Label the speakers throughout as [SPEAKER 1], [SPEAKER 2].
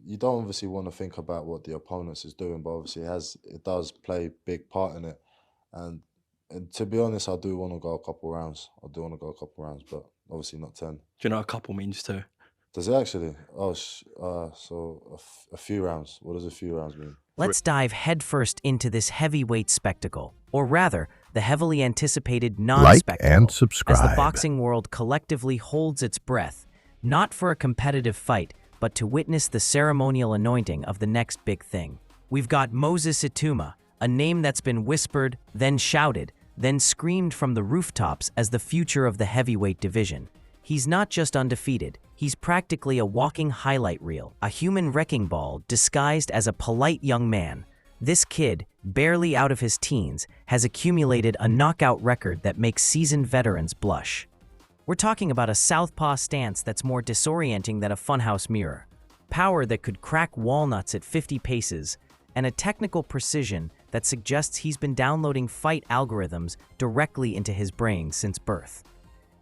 [SPEAKER 1] you don't obviously want to think about what the opponents is doing, but obviously it does play a big part in it. And and to be honest, I do want to go a couple rounds. I do want to go a couple rounds, but obviously not 10.
[SPEAKER 2] Do you know what a couple means too?
[SPEAKER 1] Does it actually? Oh, so a few rounds. What does a few rounds mean?
[SPEAKER 3] Let's dive headfirst into this heavyweight spectacle, or rather, the heavily anticipated non-spectacle,
[SPEAKER 4] and
[SPEAKER 3] as the
[SPEAKER 4] subscribe.
[SPEAKER 3] boxing world collectively holds its breath, not for a competitive fight, but to witness the ceremonial anointing of the next big thing. We've got Moses Itauma, a name that's been whispered, then shouted, then screamed from the rooftops as the future of the heavyweight division. He's not just undefeated, he's practically a walking highlight reel, a human wrecking ball disguised as a polite young man. This kid, barely out of his teens, has accumulated a knockout record that makes seasoned veterans blush. We're talking about a southpaw stance that's more disorienting than a funhouse mirror, power that could crack walnuts at 50 paces, and a technical precision that suggests he's been downloading fight algorithms directly into his brain since birth.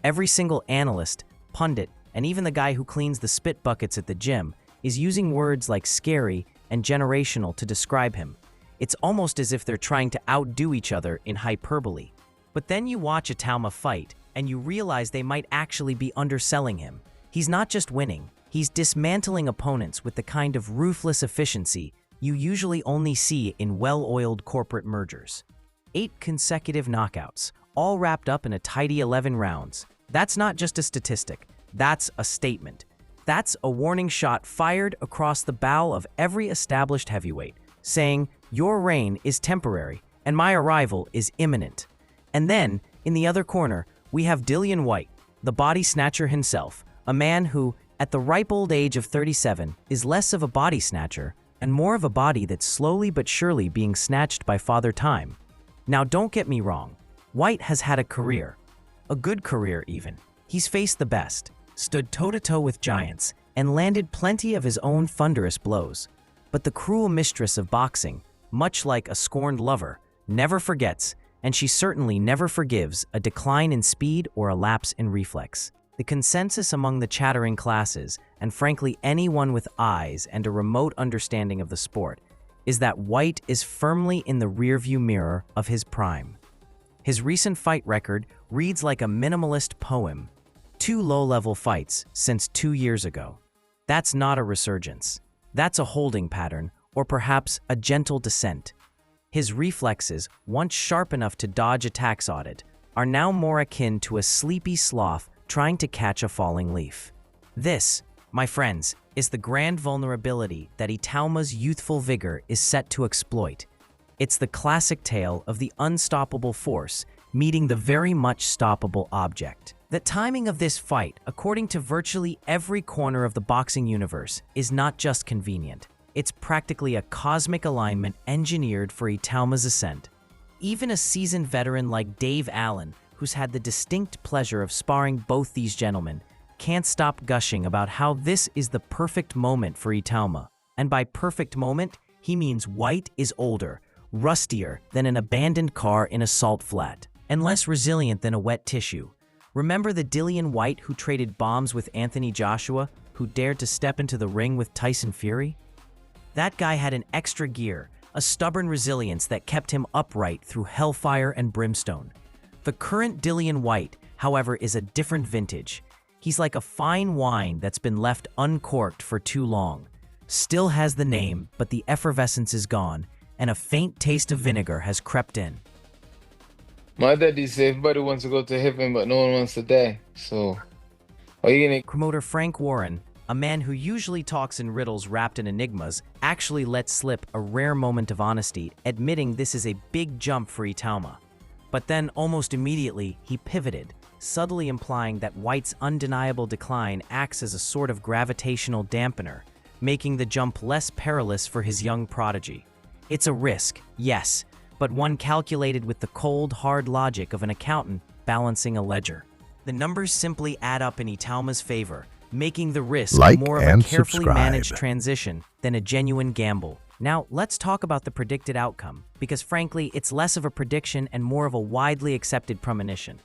[SPEAKER 3] Every single analyst, pundit, and even the guy who cleans the spit buckets at the gym is using words like scary and generational to describe him. It's almost as if they're trying to outdo each other in hyperbole. But then you watch Itauma fight, and you realize they might actually be underselling him. He's not just winning, he's dismantling opponents with the kind of ruthless efficiency you usually only see in well-oiled corporate mergers. 8 consecutive knockouts, all wrapped up in a tidy 11 rounds. That's not just a statistic, that's a statement. That's a warning shot fired across the bow of every established heavyweight, saying, your reign is temporary, and my arrival is imminent. And then, in the other corner, we have Dillian Whyte, the body snatcher himself, a man who, at the ripe old age of 37, is less of a body snatcher and more of a body that's slowly but surely being snatched by Father Time. Now don't get me wrong, Whyte has had a career. A good career even. He's faced the best, stood toe-to-toe with giants, and landed plenty of his own thunderous blows. But the cruel mistress of boxing, much like a scorned lover, never forgets, and she certainly never forgives a decline in speed or a lapse in reflex. The consensus among the chattering classes, and frankly anyone with eyes and a remote understanding of the sport, is that Whyte is firmly in the rearview mirror of his prime. His recent fight record reads like a minimalist poem. 2 low-level fights since 2 years ago. That's not a resurgence. That's a holding pattern, or perhaps a gentle descent. His reflexes, once sharp enough to dodge a tax audit, are now more akin to a sleepy sloth trying to catch a falling leaf. This, my friends, is the grand vulnerability that Itauma's youthful vigor is set to exploit. It's the classic tale of the unstoppable force meeting the very much stoppable object. The timing of this fight, according to virtually every corner of the boxing universe, is not just convenient. It's practically a cosmic alignment engineered for Itauma's ascent. Even a seasoned veteran like Dave Allen, who's had the distinct pleasure of sparring both these gentlemen, can't stop gushing about how this is the perfect moment for Itauma. And by perfect moment, he means Whyte is older, rustier than an abandoned car in a salt flat, and less resilient than a wet tissue. Remember the Dillian Whyte who traded bombs with Anthony Joshua, who dared to step into the ring with Tyson Fury? That guy had an extra gear, a stubborn resilience that kept him upright through hellfire and brimstone. The current Dillian Whyte, however, is a different vintage. He's like a fine wine that's been left uncorked for too long. Still has the name, but the effervescence is gone, and a faint taste of vinegar has crept in.
[SPEAKER 5] My daddy said everybody wants to go to heaven, but no one wants to die. So, are you gonna...
[SPEAKER 3] Promoter Frank Warren, a man who usually talks in riddles wrapped in enigmas, actually let slip a rare moment of honesty, admitting this is a big jump for Itauma. But then, almost immediately, he pivoted, subtly implying that Whyte's undeniable decline acts as a sort of gravitational dampener, making the jump less perilous for his young prodigy. It's a risk, yes, but one calculated with the cold, hard logic of an accountant balancing a ledger. The numbers simply add up in Itauma's favor, making the risk more of a carefully managed transition than a genuine gamble. Now, let's talk about the predicted outcome, because frankly, it's less of a prediction and more of a widely accepted premonition.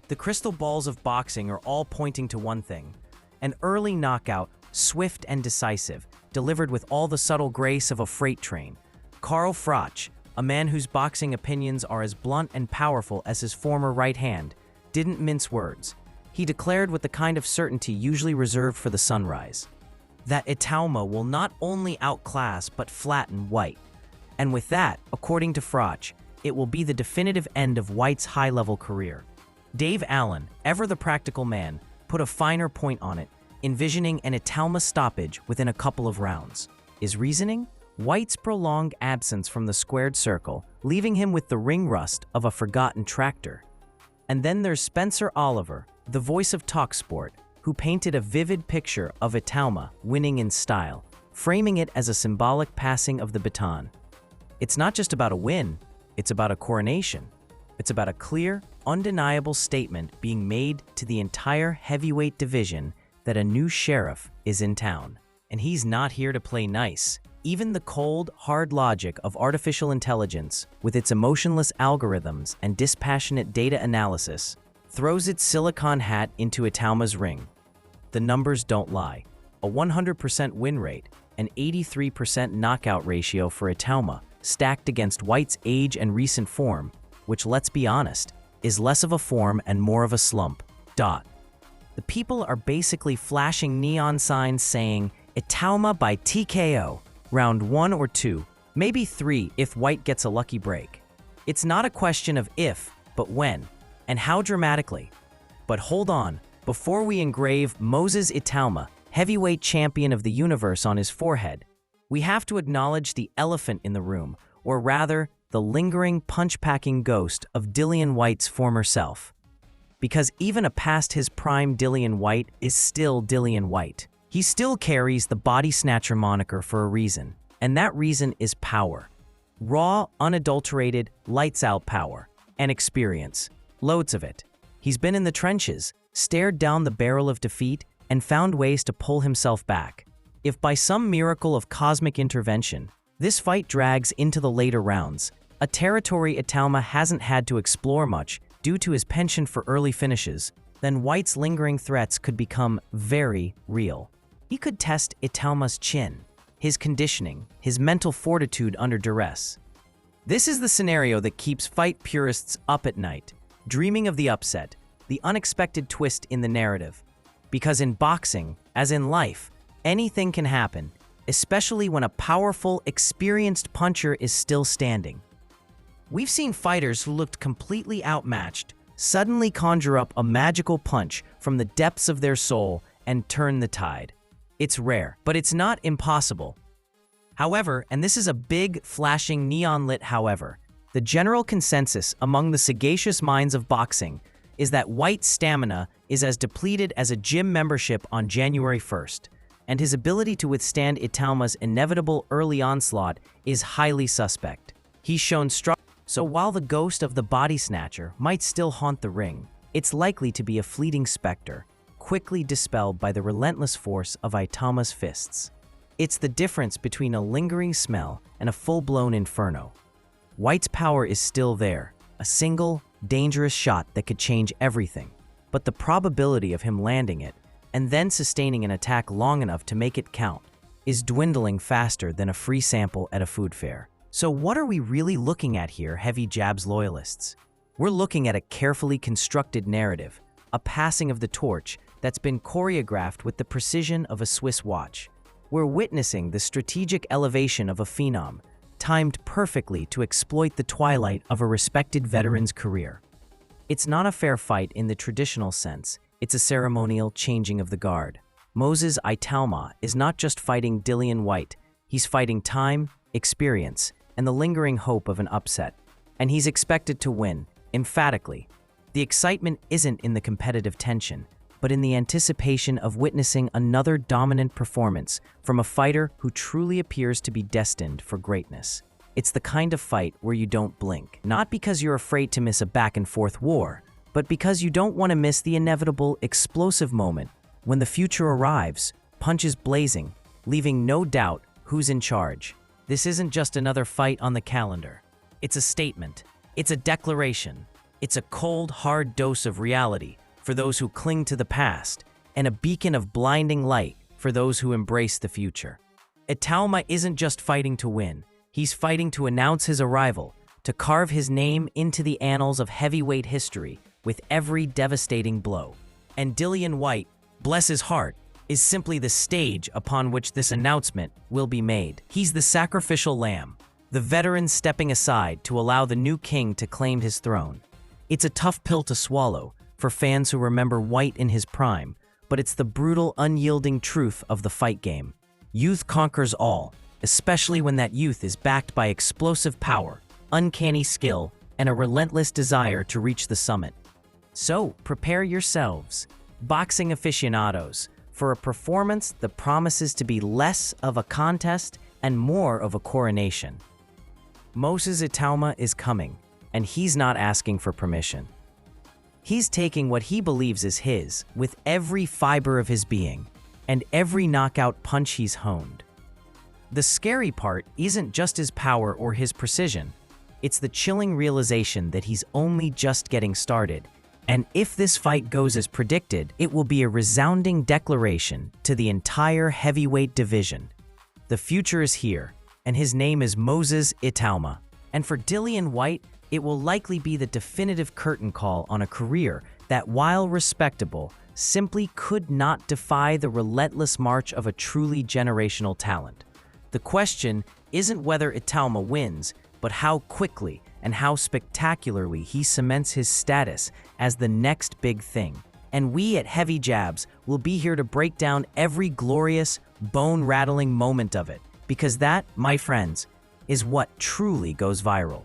[SPEAKER 3] The crystal balls of boxing are all pointing to one thing: an early knockout, swift and decisive, delivered with all the subtle grace of a freight train. Karl Froch, a man whose boxing opinions are as blunt and powerful as his former right hand, didn't mince words. He declared with the kind of certainty usually reserved for the sunrise, that Itauma will not only outclass but flatten Whyte. And with that, according to Froch, it will be the definitive end of Whyte's high-level career. Dave Allen, ever the practical man, put a finer point on it, envisioning an Itauma stoppage within a couple of rounds. His reasoning? Whyte's prolonged absence from the squared circle, leaving him with the ring rust of a forgotten tractor. And then there's Spencer Oliver, the voice of TalkSport, who painted a vivid picture of Itauma winning in style, framing it as a symbolic passing of the baton. It's not just about a win, it's about a coronation. It's about a clear, undeniable statement being made to the entire heavyweight division that a new sheriff is in town. And he's not here to play nice. Even the cold, hard logic of artificial intelligence, with its emotionless algorithms and dispassionate data analysis, throws its silicon hat into Itauma's ring. The numbers don't lie. A 100% win rate, an 83% knockout ratio for Itauma, stacked against Whyte's age and recent form, which, let's be honest, is less of a form and more of a slump. The people are basically flashing neon signs saying, Itauma by TKO, round 1 or 2, maybe 3 if Whyte gets a lucky break. It's not a question of if, but when, and how dramatically. But hold on, before we engrave Moses Itauma, heavyweight champion of the universe, on his forehead, we have to acknowledge the elephant in the room, or rather, the lingering, punch-packing ghost of Dillian Whyte's former self. Because even a past his prime Dillian Whyte is still Dillian Whyte. He still carries the body snatcher moniker for a reason, and that reason is power. Raw, unadulterated, lights-out power. And experience. Loads of it. He's been in the trenches, stared down the barrel of defeat, and found ways to pull himself back. If by some miracle of cosmic intervention, this fight drags into the later rounds, a territory Itauma hasn't had to explore much due to his penchant for early finishes, then Whyte's lingering threats could become very real. He could test Itauma's chin, his conditioning, his mental fortitude under duress. This is the scenario that keeps fight purists up at night, dreaming of the upset, the unexpected twist in the narrative. Because in boxing, as in life, anything can happen, especially when a powerful, experienced puncher is still standing. We've seen fighters who looked completely outmatched suddenly conjure up a magical punch from the depths of their soul and turn the tide. It's rare, but it's not impossible. However, and this is a big, flashing, neon-lit however, the general consensus among the sagacious minds of boxing is that Whyte's stamina is as depleted as a gym membership on January 1st, and his ability to withstand Itauma's inevitable early onslaught is highly suspect. He's shown strong. So while the ghost of the body snatcher might still haunt the ring, it's likely to be a fleeting specter, quickly dispelled by the relentless force of Itauma's fists. It's the difference between a lingering smell and a full-blown inferno. Whyte's power is still there, a single, dangerous shot that could change everything, but the probability of him landing it and then sustaining an attack long enough to make it count is dwindling faster than a free sample at a food fair. So what are we really looking at here, Heavy Jabs loyalists? We're looking at a carefully constructed narrative, a passing of the torch that's been choreographed with the precision of a Swiss watch. We're witnessing the strategic elevation of a phenom, timed perfectly to exploit the twilight of a respected veteran's career. It's not a fair fight in the traditional sense, it's a ceremonial changing of the guard. Moses Itauma is not just fighting Dillian Whyte, he's fighting time, experience, and the lingering hope of an upset. And he's expected to win, emphatically. The excitement isn't in the competitive tension, but in the anticipation of witnessing another dominant performance from a fighter who truly appears to be destined for greatness. It's the kind of fight where you don't blink, not because you're afraid to miss a back-and-forth war, but because you don't want to miss the inevitable, explosive moment when the future arrives, punches blazing, leaving no doubt who's in charge. This isn't just another fight on the calendar. It's a statement. It's a declaration. It's a cold, hard dose of reality for those who cling to the past, and a beacon of blinding light for those who embrace the future. Itauma isn't just fighting to win. He's fighting to announce his arrival, to carve his name into the annals of heavyweight history with every devastating blow. And Dillian Whyte, bless his heart, is simply the stage upon which this announcement will be made. He's the sacrificial lamb, the veteran stepping aside to allow the new king to claim his throne. It's a tough pill to swallow for fans who remember Whyte in his prime, but it's the brutal, unyielding truth of the fight game. Youth conquers all, especially when that youth is backed by explosive power, uncanny skill, and a relentless desire to reach the summit. So, prepare yourselves, boxing aficionados, for a performance that promises to be less of a contest and more of a coronation. Moses Itauma is coming, and he's not asking for permission. He's taking what he believes is his with every fiber of his being and every knockout punch he's honed. The scary part isn't just his power or his precision. It's the chilling realization that he's only just getting started. And if this fight goes as predicted, it will be a resounding declaration to the entire heavyweight division. The future is here, and his name is Moses Itauma. And for Dillian Whyte, it will likely be the definitive curtain call on a career that, while respectable, simply could not defy the relentless march of a truly generational talent. The question isn't whether Itauma wins, but how quickly and how spectacularly he cements his status as the next big thing. And we at Heavy Jabs will be here to break down every glorious, bone-rattling moment of it, because that, my friends, is what truly goes viral.